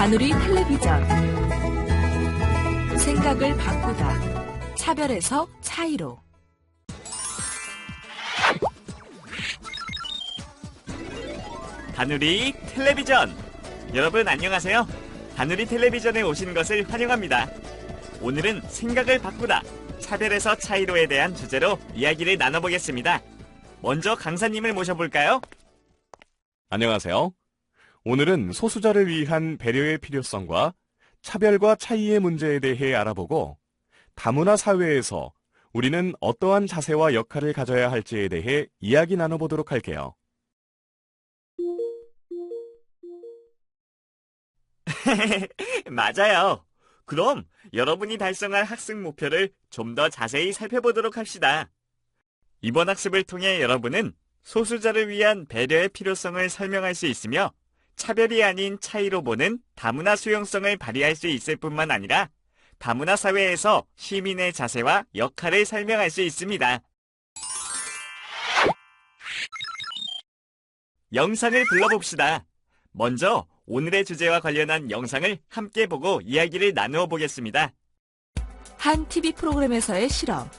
다누리 텔레비전. 생각을 바꾸다. 차별에서 차이로. 다누리 텔레비전. 여러분 안녕하세요. 다누리 텔레비전에 오신 것을 환영합니다. 오늘은 생각을 바꾸다. 차별에서 차이로에 대한 주제로 이야기를 나눠보겠습니다. 먼저 강사님을 모셔볼까요? 안녕하세요. 오늘은 소수자를 위한 배려의 필요성과 차별과 차이의 문제에 대해 알아보고 다문화 사회에서 우리는 어떠한 자세와 역할을 가져야 할지에 대해 이야기 나눠보도록 할게요. 맞아요. 그럼 여러분이 달성할 학습 목표를 좀 더 자세히 살펴보도록 합시다. 이번 학습을 통해 여러분은 소수자를 위한 배려의 필요성을 설명할 수 있으며 차별이 아닌 차이로 보는 다문화 수용성을 발휘할 수 있을 뿐만 아니라 다문화 사회에서 시민의 자세와 역할을 설명할 수 있습니다. 영상을 불러봅시다. 먼저 오늘의 주제와 관련한 영상을 함께 보고 이야기를 나누어 보겠습니다. 한 TV 프로그램에서의 실험.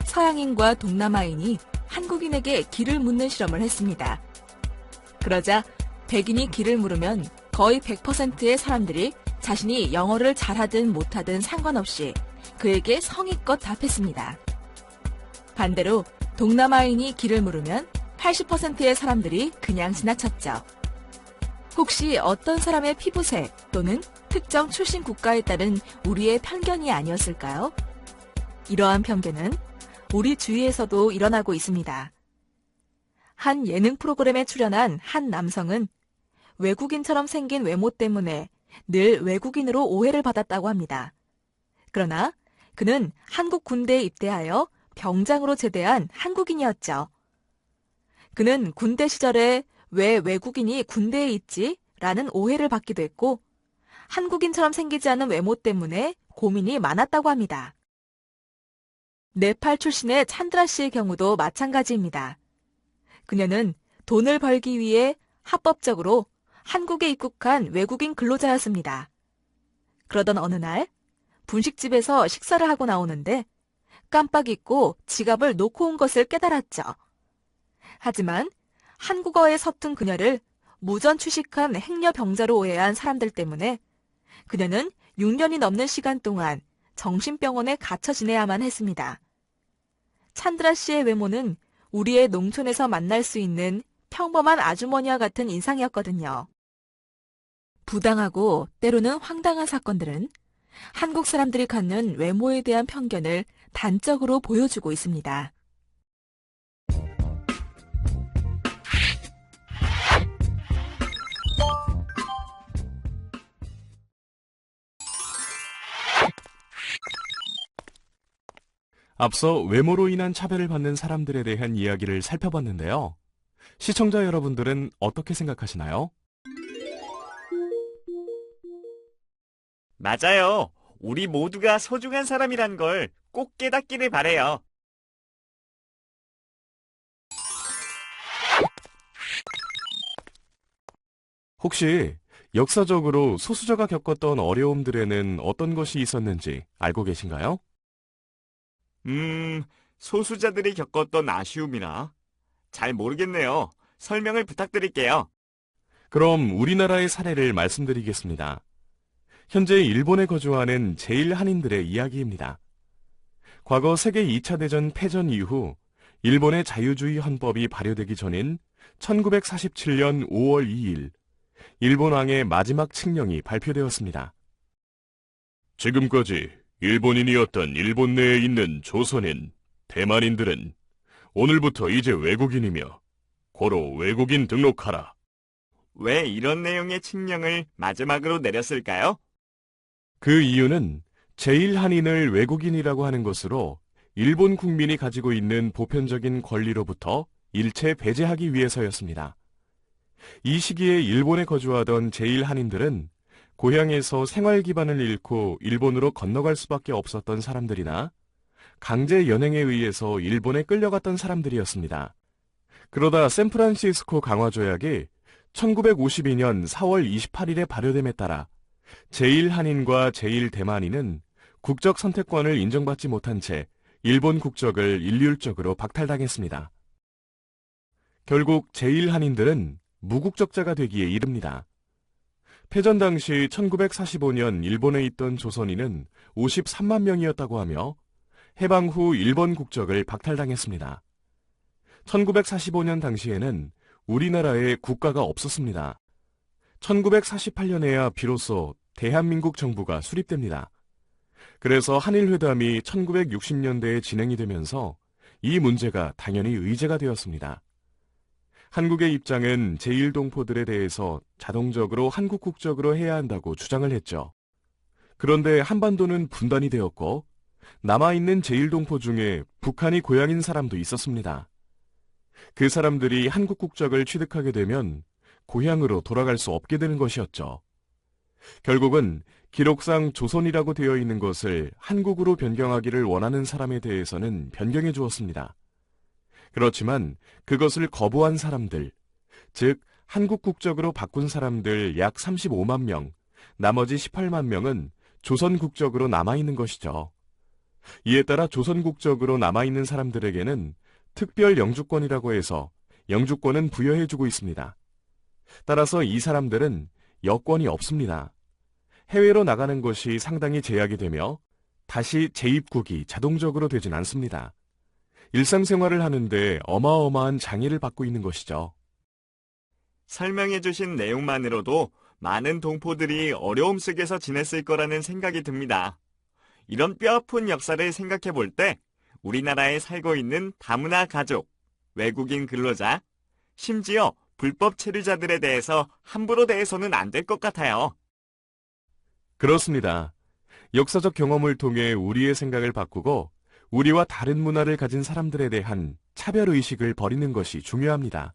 서양인과 동남아인이 한국인에게 길을 묻는 실험을 했습니다. 그러자 백인이 길을 물으면 거의 100%의 사람들이 자신이 영어를 잘하든 못하든 상관없이 그에게 성의껏 답했습니다. 반대로 동남아인이 길을 물으면 80%의 사람들이 그냥 지나쳤죠. 혹시 어떤 사람의 피부색 또는 특정 출신 국가에 따른 우리의 편견이 아니었을까요? 이러한 편견은 우리 주위에서도 일어나고 있습니다. 한 예능 프로그램에 출연한 한 남성은 외국인처럼 생긴 외모 때문에 늘 외국인으로 오해를 받았다고 합니다. 그러나 그는 한국 군대에 입대하여 병장으로 제대한 한국인이었죠. 그는 군대 시절에 왜 외국인이 군대에 있지? 라는 오해를 받기도 했고 한국인처럼 생기지 않은 외모 때문에 고민이 많았다고 합니다. 네팔 출신의 찬드라 씨의 경우도 마찬가지입니다. 그녀는 돈을 벌기 위해 합법적으로 한국에 입국한 외국인 근로자였습니다. 그러던 어느 날 분식집에서 식사를 하고 나오는데 깜빡 잊고 지갑을 놓고 온 것을 깨달았죠. 하지만 한국어에 서툰 그녀를 무전 취식한 행여병자로 오해한 사람들 때문에 그녀는 6년이 넘는 시간 동안 정신병원에 갇혀 지내야만 했습니다. 찬드라 씨의 외모는 우리의 농촌에서 만날 수 있는 평범한 아주머니와 같은 인상이었거든요. 부당하고 때로는 황당한 사건들은 한국 사람들이 갖는 외모에 대한 편견을 단적으로 보여주고 있습니다. 앞서 외모로 인한 차별을 받는 사람들에 대한 이야기를 살펴봤는데요. 시청자 여러분들은 어떻게 생각하시나요? 맞아요. 우리 모두가 소중한 사람이란 걸 꼭 깨닫기를 바래요. 혹시 역사적으로 소수자가 겪었던 어려움들에는 어떤 것이 있었는지 알고 계신가요? 소수자들이 겪었던 아쉬움이나 잘 모르겠네요. 설명을 부탁드릴게요. 그럼 우리나라의 사례를 말씀드리겠습니다. 현재 일본에 거주하는 제1한인들의 이야기입니다. 과거 세계 2차 대전 패전 이후 일본의 자유주의 헌법이 발효되기 전인 1947년 5월 2일 일본 왕의 마지막 칙령이 발표되었습니다. 지금까지 일본인이었던 일본 내에 있는 조선인, 대만인들은 오늘부터 이제 외국인이며 고로 외국인 등록하라. 왜 이런 내용의 칙령을 마지막으로 내렸을까요? 그 이유는 제1한인을 외국인이라고 하는 것으로 일본 국민이 가지고 있는 보편적인 권리로부터 일체 배제하기 위해서였습니다. 이 시기에 일본에 거주하던 제1한인들은 고향에서 생활 기반을 잃고 일본으로 건너갈 수밖에 없었던 사람들이나 강제 연행에 의해서 일본에 끌려갔던 사람들이었습니다. 그러다 샌프란시스코 강화 조약이 1952년 4월 28일에 발효됨에 따라 제1한인과 제1대만인은 국적 선택권을 인정받지 못한 채 일본 국적을 일률적으로 박탈당했습니다. 결국 제1한인들은 무국적자가 되기에 이릅니다. 패전 당시 1945년 일본에 있던 조선인은 53만 명이었다고 하며 해방 후 일본 국적을 박탈당했습니다. 1945년 당시에는 우리나라에 국가가 없었습니다. 1948년에야 비로소 대한민국 정부가 수립됩니다. 그래서 한일회담이 1960년대에 진행이 되면서 이 문제가 당연히 의제가 되었습니다. 한국의 입장은 제1동포들에 대해서 자동적으로 한국 국적으로 해야 한다고 주장을 했죠. 그런데 한반도는 분단이 되었고 남아있는 제1동포 중에 북한이 고향인 사람도 있었습니다. 그 사람들이 한국 국적을 취득하게 되면 고향으로 돌아갈 수 없게 되는 것이었죠. 결국은 기록상 조선이라고 되어 있는 것을 한국으로 변경하기를 원하는 사람에 대해서는 변경해 주었습니다. 그렇지만 그것을 거부한 사람들, 즉 한국 국적으로 바꾼 사람들 약 35만 명, 나머지 18만 명은 조선 국적으로 남아있는 것이죠. 이에 따라 조선 국적으로 남아있는 사람들에게는 특별 영주권이라고 해서 영주권은 부여해주고 있습니다. 따라서 이 사람들은 여권이 없습니다. 해외로 나가는 것이 상당히 제약이 되며 다시 재입국이 자동적으로 되진 않습니다. 일상생활을 하는데 어마어마한 장애를 받고 있는 것이죠. 설명해 주신 내용만으로도 많은 동포들이 어려움 속에서 지냈을 거라는 생각이 듭니다. 이런 뼈아픈 역사를 생각해 볼 때 우리나라에 살고 있는 다문화 가족, 외국인 근로자, 심지어 불법 체류자들에 대해서 함부로 대해서는 안 될 것 같아요. 그렇습니다. 역사적 경험을 통해 우리의 생각을 바꾸고 우리와 다른 문화를 가진 사람들에 대한 차별의식을 버리는 것이 중요합니다.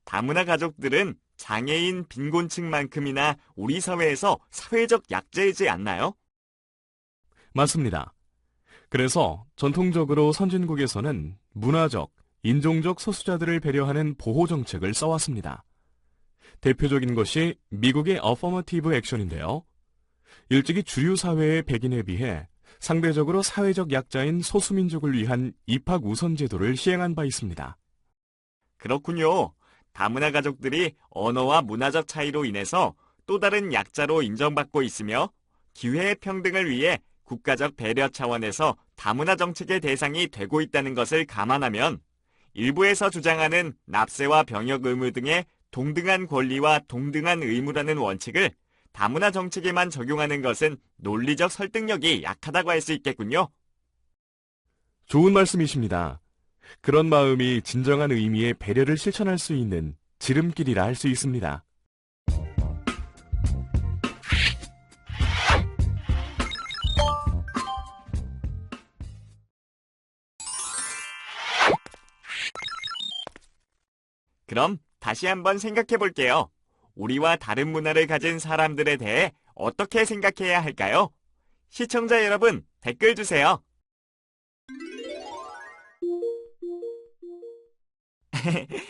다문화 가족들은 장애인 빈곤층만큼이나 우리 사회에서 사회적 약자이지 않나요? 맞습니다. 그래서 전통적으로 선진국에서는 문화적, 인종적 소수자들을 배려하는 보호 정책을 써왔습니다. 대표적인 것이 미국의 어퍼머티브 액션인데요. 일찍이 주류 사회의 백인에 비해 상대적으로 사회적 약자인 소수민족을 위한 입학 우선 제도를 시행한 바 있습니다. 그렇군요. 다문화 가족들이 언어와 문화적 차이로 인해서 또 다른 약자로 인정받고 있으며 기회의 평등을 위해 국가적 배려 차원에서 다문화 정책의 대상이 되고 있다는 것을 감안하면 일부에서 주장하는 납세와 병역 의무 등의 동등한 권리와 동등한 의무라는 원칙을 다문화 정책에만 적용하는 것은 논리적 설득력이 약하다고 할 수 있겠군요. 좋은 말씀이십니다. 그런 마음이 진정한 의미의 배려를 실천할 수 있는 지름길이라 할 수 있습니다. 그럼 다시 한번 생각해 볼게요. 우리와 다른 문화를 가진 사람들에 대해 어떻게 생각해야 할까요? 시청자 여러분, 댓글 주세요.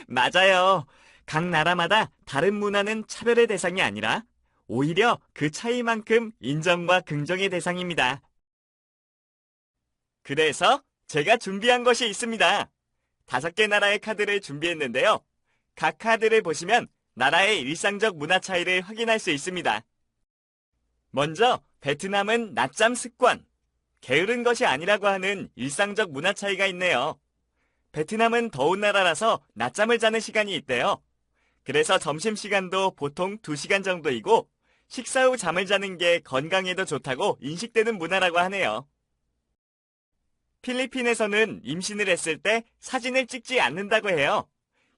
맞아요. 각 나라마다 다른 문화는 차별의 대상이 아니라 오히려 그 차이만큼 인정과 긍정의 대상입니다. 그래서 제가 준비한 것이 있습니다. 5개 나라의 카드를 준비했는데요. 각 카드를 보시면 나라의 일상적 문화 차이를 확인할 수 있습니다. 먼저 베트남은 낮잠 습관, 게으른 것이 아니라고 하는 일상적 문화 차이가 있네요. 베트남은 더운 나라라서 낮잠을 자는 시간이 있대요. 그래서 점심시간도 보통 2시간 정도이고 식사 후 잠을 자는 게 건강에도 좋다고 인식되는 문화라고 하네요. 필리핀에서는 임신을 했을 때 사진을 찍지 않는다고 해요.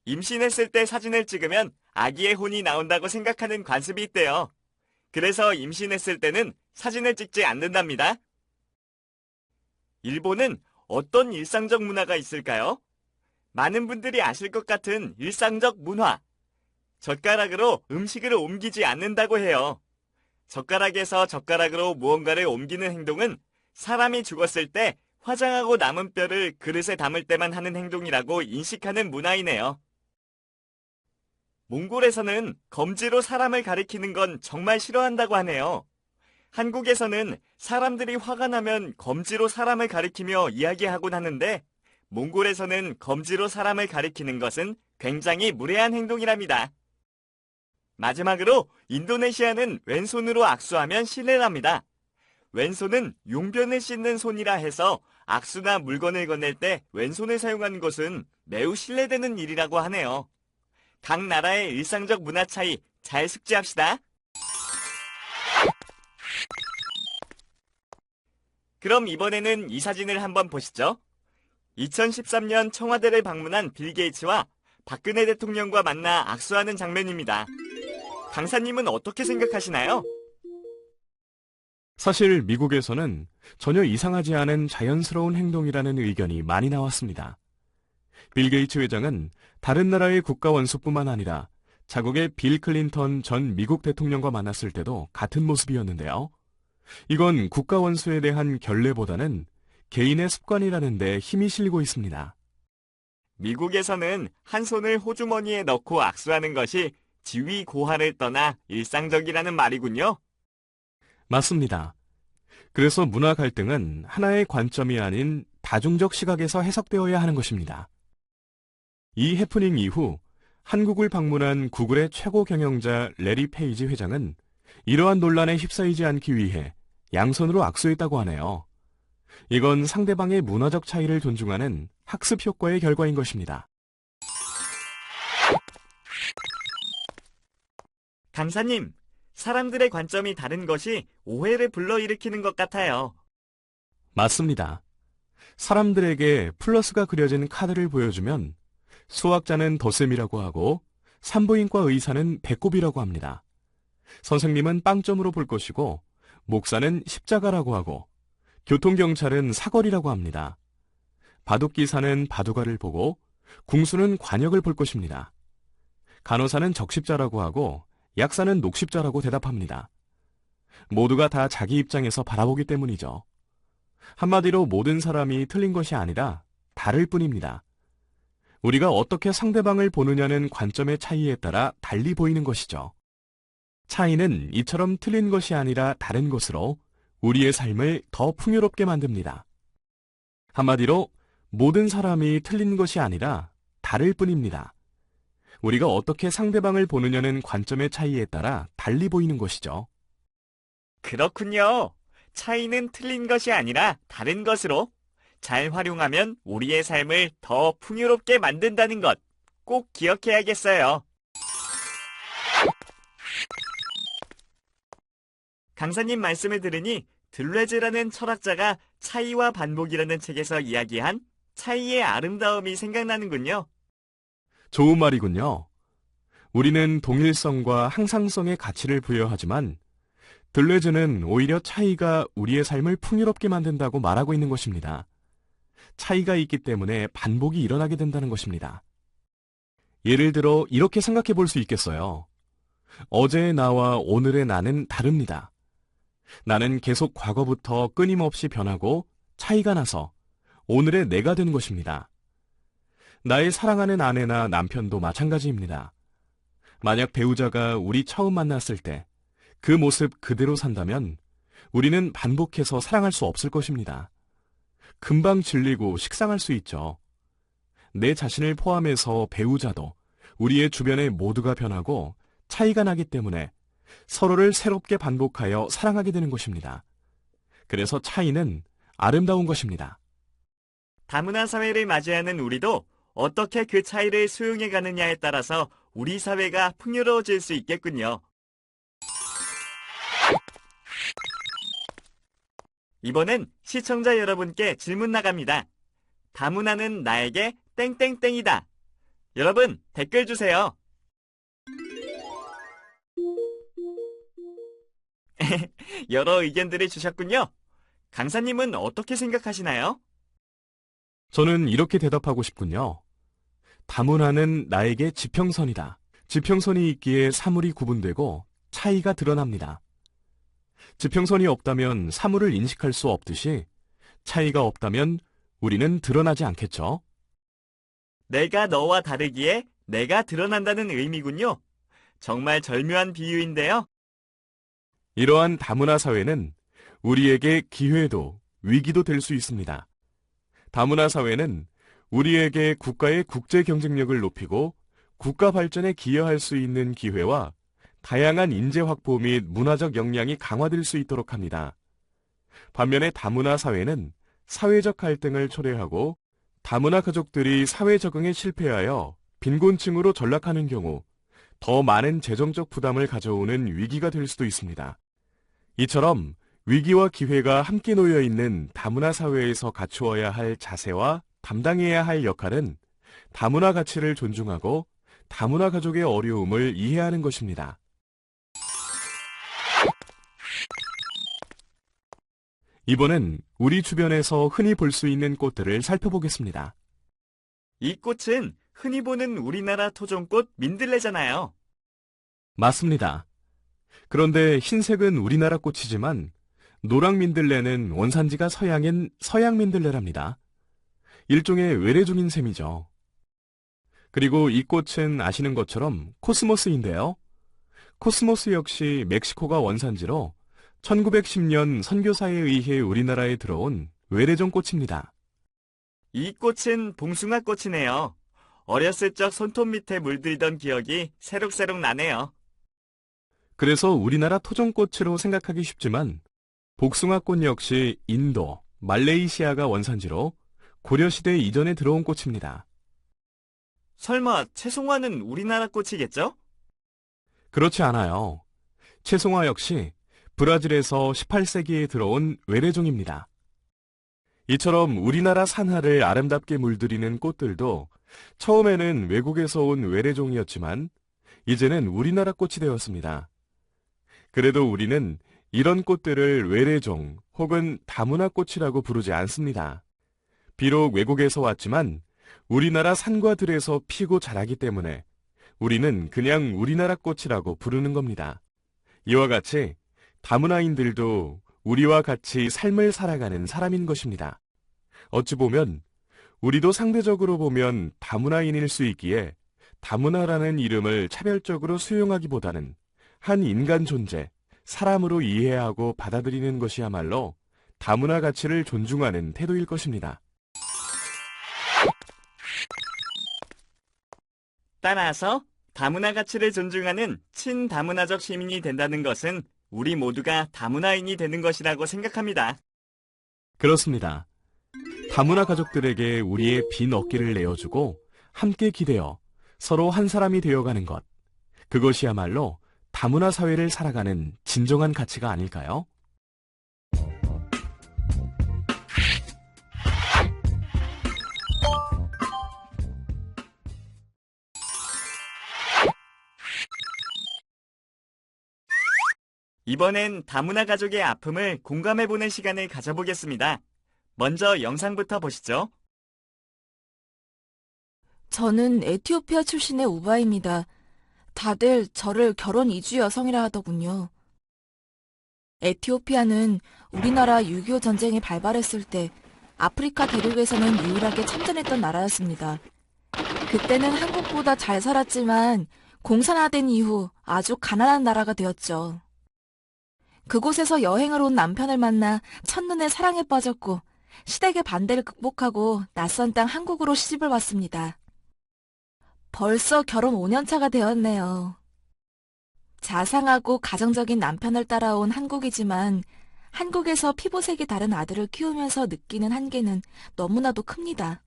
임신했을 때 사진을 찍으면 아기의 혼이 나온다고 생각하는 관습이 있대요. 그래서 임신했을 때는 사진을 찍지 않는답니다. 일본은 어떤 일상적 문화가 있을까요? 많은 분들이 아실 것 같은 일상적 문화. 젓가락으로 음식을 옮기지 않는다고 해요. 젓가락에서 젓가락으로 무언가를 옮기는 행동은 사람이 죽었을 때 화장하고 남은 뼈를 그릇에 담을 때만 하는 행동이라고 인식하는 문화이네요. 몽골에서는 검지로 사람을 가리키는 건 정말 싫어한다고 하네요. 한국에서는 사람들이 화가 나면 검지로 사람을 가리키며 이야기하곤 하는데 몽골에서는 검지로 사람을 가리키는 것은 굉장히 무례한 행동이랍니다. 마지막으로 인도네시아는 왼손으로 악수하면 실례랍니다. 왼손은 용변을 씻는 손이라 해서 악수나 물건을 건넬 때 왼손을 사용하는 것은 매우 실례되는 일이라고 하네요. 각 나라의 일상적 문화 차이 잘 숙지합시다. 그럼 이번에는 이 사진을 한번 보시죠. 2013년 청와대를 방문한 빌 게이츠와 박근혜 대통령과 만나 악수하는 장면입니다. 강사님은 어떻게 생각하시나요? 사실 미국에서는 전혀 이상하지 않은 자연스러운 행동이라는 의견이 많이 나왔습니다. 빌 게이츠 회장은 다른 나라의 국가 원수뿐만 아니라 자국의 빌 클린턴 전 미국 대통령과 만났을 때도 같은 모습이었는데요. 이건 국가 원수에 대한 결례보다는 개인의 습관이라는 데 힘이 실리고 있습니다. 미국에서는 한 손을 호주머니에 넣고 악수하는 것이 지위 고하를 떠나 일상적이라는 말이군요. 맞습니다. 그래서 문화 갈등은 하나의 관점이 아닌 다중적 시각에서 해석되어야 하는 것입니다. 이 해프닝 이후 한국을 방문한 구글의 최고 경영자 레리 페이지 회장은 이러한 논란에 휩싸이지 않기 위해 양손으로 악수했다고 하네요. 이건 상대방의 문화적 차이를 존중하는 학습 효과의 결과인 것입니다. 강사님, 사람들의 관점이 다른 것이 오해를 불러일으키는 것 같아요. 맞습니다. 사람들에게 플러스가 그려진 카드를 보여주면 수학자는 덧셈이라고 하고 산부인과 의사는 배꼽이라고 합니다. 선생님은 빵점으로 볼 것이고 목사는 십자가라고 하고 교통경찰은 사거리라고 합니다. 바둑기사는 바둑알을 보고 궁수는 관역을 볼 것입니다. 간호사는 적십자라고 하고 약사는 녹십자라고 대답합니다. 모두가 다 자기 입장에서 바라보기 때문이죠. 한마디로 모든 사람이 틀린 것이 아니라 다를 뿐입니다. 우리가 어떻게 상대방을 보느냐는 관점의 차이에 따라 달리 보이는 것이죠. 차이는 이처럼 틀린 것이 아니라 다른 것으로 우리의 삶을 더 풍요롭게 만듭니다. 한마디로 모든 사람이 틀린 것이 아니라 다를 뿐입니다. 우리가 어떻게 상대방을 보느냐는 관점의 차이에 따라 달리 보이는 것이죠. 그렇군요. 차이는 틀린 것이 아니라 다른 것으로 잘 활용하면 우리의 삶을 더 풍요롭게 만든다는 것 꼭 기억해야겠어요. 강사님 말씀을 들으니 들레즈라는 철학자가 차이와 반복이라는 책에서 이야기한 차이의 아름다움이 생각나는군요. 좋은 말이군요. 우리는 동일성과 항상성의 가치를 부여하지만 들레즈는 오히려 차이가 우리의 삶을 풍요롭게 만든다고 말하고 있는 것입니다. 차이가 있기 때문에 반복이 일어나게 된다는 것입니다. 예를 들어 이렇게 생각해 볼 수 있겠어요. 어제의 나와 오늘의 나는 다릅니다. 나는 계속 과거부터 끊임없이 변하고 차이가 나서 오늘의 내가 된 것입니다. 나의 사랑하는 아내나 남편도 마찬가지입니다. 만약 배우자가 우리 처음 만났을 때 그 모습 그대로 산다면 우리는 반복해서 사랑할 수 없을 것입니다. 금방 질리고 식상할 수 있죠. 내 자신을 포함해서 배우자도 우리의 주변의 모두가 변하고 차이가 나기 때문에 서로를 새롭게 반복하여 사랑하게 되는 것입니다. 그래서 차이는 아름다운 것입니다. 다문화 사회를 맞이하는 우리도 어떻게 그 차이를 수용해 가느냐에 따라서 우리 사회가 풍요로워질 수 있겠군요. 이번엔 시청자 여러분께 질문 나갑니다. 다문화는 나에게 땡땡땡이다. 여러분 댓글 주세요. 여러 의견들을 주셨군요. 강사님은 어떻게 생각하시나요? 저는 이렇게 대답하고 싶군요. 다문화는 나에게 지평선이다. 지평선이 있기에 사물이 구분되고 차이가 드러납니다. 지평선이 없다면 사물을 인식할 수 없듯이 차이가 없다면 우리는 드러나지 않겠죠. 내가 너와 다르기에 내가 드러난다는 의미군요. 정말 절묘한 비유인데요. 이러한 다문화 사회는 우리에게 기회도 위기도 될 수 있습니다. 다문화 사회는 우리에게 국가의 국제 경쟁력을 높이고 국가 발전에 기여할 수 있는 기회와 다양한 인재 확보 및 문화적 역량이 강화될 수 있도록 합니다. 반면에 다문화 사회는 사회적 갈등을 초래하고 다문화 가족들이 사회 적응에 실패하여 빈곤층으로 전락하는 경우 더 많은 재정적 부담을 가져오는 위기가 될 수도 있습니다. 이처럼 위기와 기회가 함께 놓여 있는 다문화 사회에서 갖추어야 할 자세와 담당해야 할 역할은 다문화 가치를 존중하고 다문화 가족의 어려움을 이해하는 것입니다. 이번엔 우리 주변에서 흔히 볼 수 있는 꽃들을 살펴보겠습니다. 이 꽃은 흔히 보는 우리나라 토종꽃 민들레잖아요. 맞습니다. 그런데 흰색은 우리나라 꽃이지만 노랑 민들레는 원산지가 서양인 서양 민들레랍니다. 일종의 외래종인 셈이죠. 그리고 이 꽃은 아시는 것처럼 코스모스인데요. 코스모스 역시 멕시코가 원산지로 1910년 선교사에 의해 우리나라에 들어온 외래종 꽃입니다. 이 꽃은 봉숭아 꽃이네요. 어렸을 적 손톱 밑에 물들이던 기억이 새록새록 나네요. 그래서 우리나라 토종꽃으로 생각하기 쉽지만 복숭아꽃 역시 인도, 말레이시아가 원산지로 고려시대 이전에 들어온 꽃입니다. 설마 채송화는 우리나라 꽃이겠죠? 그렇지 않아요. 채송화 역시 브라질에서 18세기에 들어온 외래종입니다. 이처럼 우리나라 산하를 아름답게 물들이는 꽃들도 처음에는 외국에서 온 외래종이었지만 이제는 우리나라 꽃이 되었습니다. 그래도 우리는 이런 꽃들을 외래종 혹은 다문화 꽃이라고 부르지 않습니다. 비록 외국에서 왔지만 우리나라 산과 들에서 피고 자라기 때문에 우리는 그냥 우리나라 꽃이라고 부르는 겁니다. 이와 같이 다문화인들도 우리와 같이 삶을 살아가는 사람인 것입니다. 어찌 보면 우리도 상대적으로 보면 다문화인일 수 있기에 다문화라는 이름을 차별적으로 수용하기보다는 한 인간 존재, 사람으로 이해하고 받아들이는 것이야말로 다문화 가치를 존중하는 태도일 것입니다. 따라서 다문화 가치를 존중하는 친다문화적 시민이 된다는 것은 우리 모두가 다문화인이 되는 것이라고 생각합니다. 그렇습니다. 다문화 가족들에게 우리의 빈 어깨를 내어주고 함께 기대어 서로 한 사람이 되어가는 것. 그것이야말로 다문화 사회를 살아가는 진정한 가치가 아닐까요? 이번엔 다문화 가족의 아픔을 공감해보는 시간을 가져보겠습니다. 먼저 영상부터 보시죠. 저는 에티오피아 출신의 우바입니다. 다들 저를 결혼 이주 여성이라 하더군요. 에티오피아는 우리나라 6.25 전쟁이 발발했을 때 아프리카 대륙에서는 유일하게 참전했던 나라였습니다. 그때는 한국보다 잘 살았지만 공산화된 이후 아주 가난한 나라가 되었죠. 그곳에서 여행을 온 남편을 만나 첫눈에 사랑에 빠졌고 시댁의 반대를 극복하고 낯선 땅 한국으로 시집을 왔습니다. 벌써 결혼 5년차가 되었네요. 자상하고 가정적인 남편을 따라온 한국이지만 한국에서 피부색이 다른 아들을 키우면서 느끼는 한계는 너무나도 큽니다.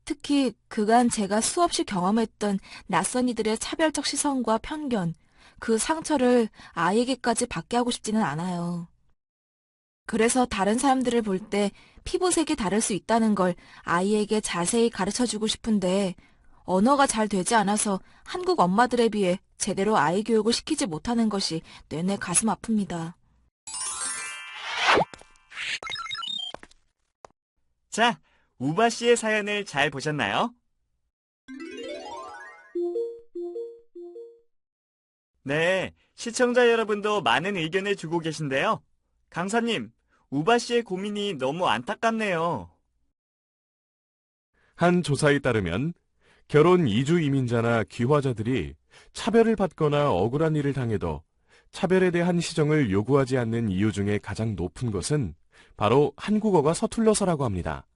특히 그간 제가 수없이 경험했던 낯선 이들의 차별적 시선과 편견, 그 상처를 아이에게까지 받게 하고 싶지는 않아요. 그래서 다른 사람들을 볼 때 피부색이 다를 수 있다는 걸 아이에게 자세히 가르쳐주고 싶은데 언어가 잘 되지 않아서 한국 엄마들에 비해 제대로 아이 교육을 시키지 못하는 것이 내내 가슴 아픕니다. 자, 우바 씨의 사연을 잘 보셨나요? 네, 시청자 여러분도 많은 의견을 주고 계신데요. 강사님, 우바 씨의 고민이 너무 안타깝네요. 한 조사에 따르면 결혼 이주 이민자나 귀화자들이 차별을 받거나 억울한 일을 당해도 차별에 대한 시정을 요구하지 않는 이유 중에 가장 높은 것은 바로 한국어가 서툴러서라고 합니다.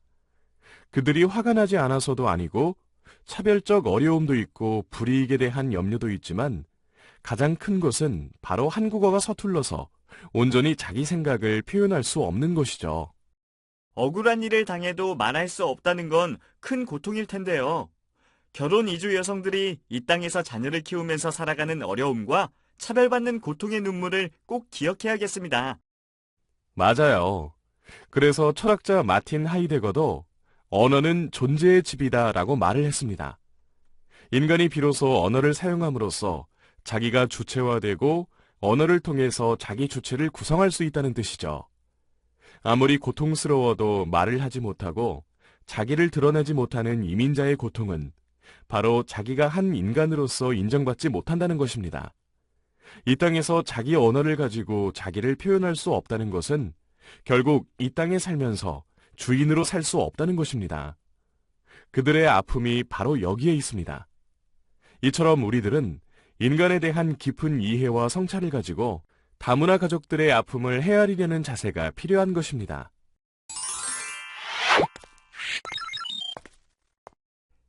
그들이 화가 나지 않아서도 아니고 차별적 어려움도 있고 불이익에 대한 염려도 있지만 가장 큰 것은 바로 한국어가 서툴러서 온전히 자기 생각을 표현할 수 없는 것이죠. 억울한 일을 당해도 말할 수 없다는 건 큰 고통일 텐데요. 결혼 이주 여성들이 이 땅에서 자녀를 키우면서 살아가는 어려움과 차별받는 고통의 눈물을 꼭 기억해야겠습니다. 맞아요. 그래서 철학자 마틴 하이데거도 언어는 존재의 집이다라고 말을 했습니다. 인간이 비로소 언어를 사용함으로써 자기가 주체화되고 언어를 통해서 자기 주체를 구성할 수 있다는 뜻이죠. 아무리 고통스러워도 말을 하지 못하고 자기를 드러내지 못하는 이민자의 고통은 바로 자기가 한 인간으로서 인정받지 못한다는 것입니다. 이 땅에서 자기 언어를 가지고 자기를 표현할 수 없다는 것은 결국 이 땅에 살면서 주인으로 살 수 없다는 것입니다. 그들의 아픔이 바로 여기에 있습니다. 이처럼 우리들은 인간에 대한 깊은 이해와 성찰을 가지고 다문화 가족들의 아픔을 헤아리려는 자세가 필요한 것입니다.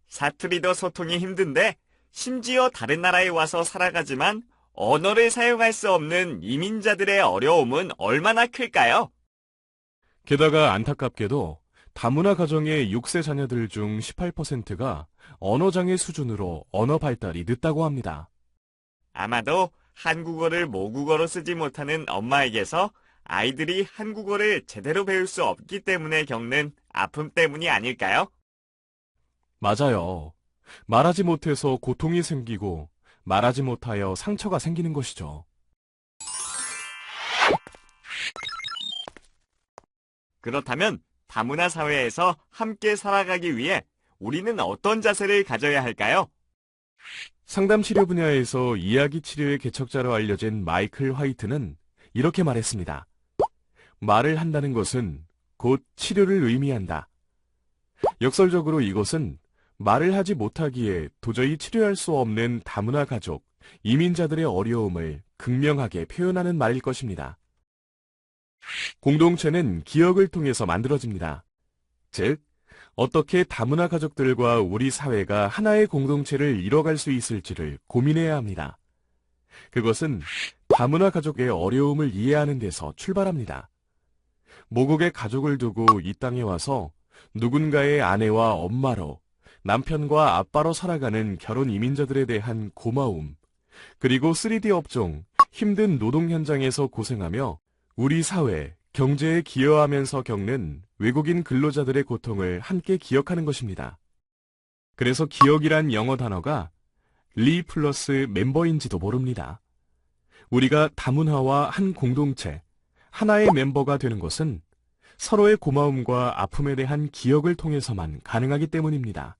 사투리도 소통이 힘든데 심지어 다른 나라에 와서 살아가지만 언어를 사용할 수 없는 이민자들의 어려움은 얼마나 클까요? 게다가 안타깝게도 다문화 가정의 6세 자녀들 중 18%가 언어장애 수준으로 언어 발달이 늦다고 합니다. 아마도 한국어를 모국어로 쓰지 못하는 엄마에게서 아이들이 한국어를 제대로 배울 수 없기 때문에 겪는 아픔 때문이 아닐까요? 맞아요. 말하지 못해서 고통이 생기고 말하지 못하여 상처가 생기는 것이죠. 그렇다면 다문화 사회에서 함께 살아가기 위해 우리는 어떤 자세를 가져야 할까요? 상담 치료 분야에서 이야기 치료의 개척자로 알려진 마이클 화이트는 이렇게 말했습니다. 말을 한다는 것은 곧 치료를 의미한다. 역설적으로 이것은 말을 하지 못하기에 도저히 치료할 수 없는 다문화 가족, 이민자들의 어려움을 극명하게 표현하는 말일 것입니다. 공동체는 기억을 통해서 만들어집니다. 즉, 어떻게 다문화 가족들과 우리 사회가 하나의 공동체를 이뤄갈 수 있을지를 고민해야 합니다. 그것은 다문화 가족의 어려움을 이해하는 데서 출발합니다. 모국의 가족을 두고 이 땅에 와서 누군가의 아내와 엄마로, 남편과 아빠로 살아가는 결혼 이민자들에 대한 고마움, 그리고 3D 업종, 힘든 노동 현장에서 고생하며 우리 사회, 경제에 기여하면서 겪는 외국인 근로자들의 고통을 함께 기억하는 것입니다. 그래서 기억이란 영어 단어가 리 플러스 멤버인지도 모릅니다. 우리가 다문화와 한 공동체, 하나의 멤버가 되는 것은 서로의 고마움과 아픔에 대한 기억을 통해서만 가능하기 때문입니다.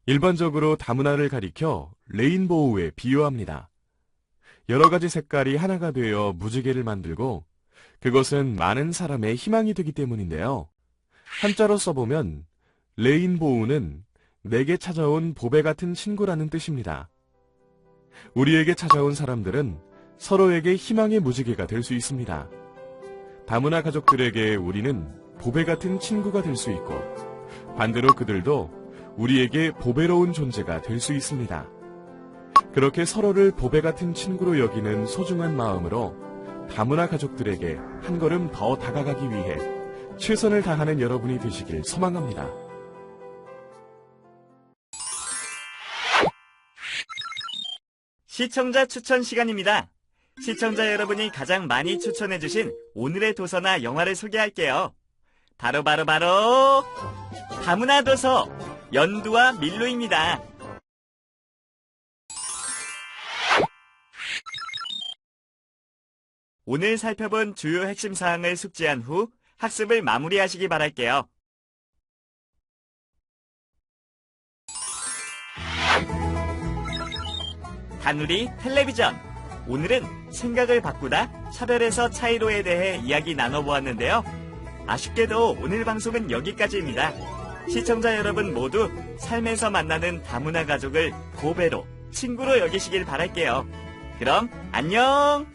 일반적으로 다문화를 가리켜 레인보우에 비유합니다. 여러 가지 색깔이 하나가 되어 무지개를 만들고 그것은 많은 사람의 희망이 되기 때문인데요. 한자로 써보면 레인보우는 내게 찾아온 보배 같은 친구라는 뜻입니다. 우리에게 찾아온 사람들은 서로에게 희망의 무지개가 될 수 있습니다. 다문화 가족들에게 우리는 보배 같은 친구가 될 수 있고 반대로 그들도 우리에게 보배로운 존재가 될 수 있습니다. 그렇게 서로를 보배 같은 친구로 여기는 소중한 마음으로 다문화 가족들에게 한 걸음 더 다가가기 위해 최선을 다하는 여러분이 되시길 소망합니다. 시청자 추천 시간입니다. 시청자 여러분이 가장 많이 추천해주신 오늘의 도서나 영화를 소개할게요. 바로 다문화 도서 연두와 밀로입니다. 오늘 살펴본 주요 핵심 사항을 숙지한 후 학습을 마무리하시기 바랄게요. 다누리 텔레비전. 오늘은 생각을 바꾸다 차별에서 차이로에 대해 이야기 나눠보았는데요. 아쉽게도 오늘 방송은 여기까지입니다. 시청자 여러분 모두 삶에서 만나는 다문화 가족을 고배로, 친구로 여기시길 바랄게요. 그럼 안녕!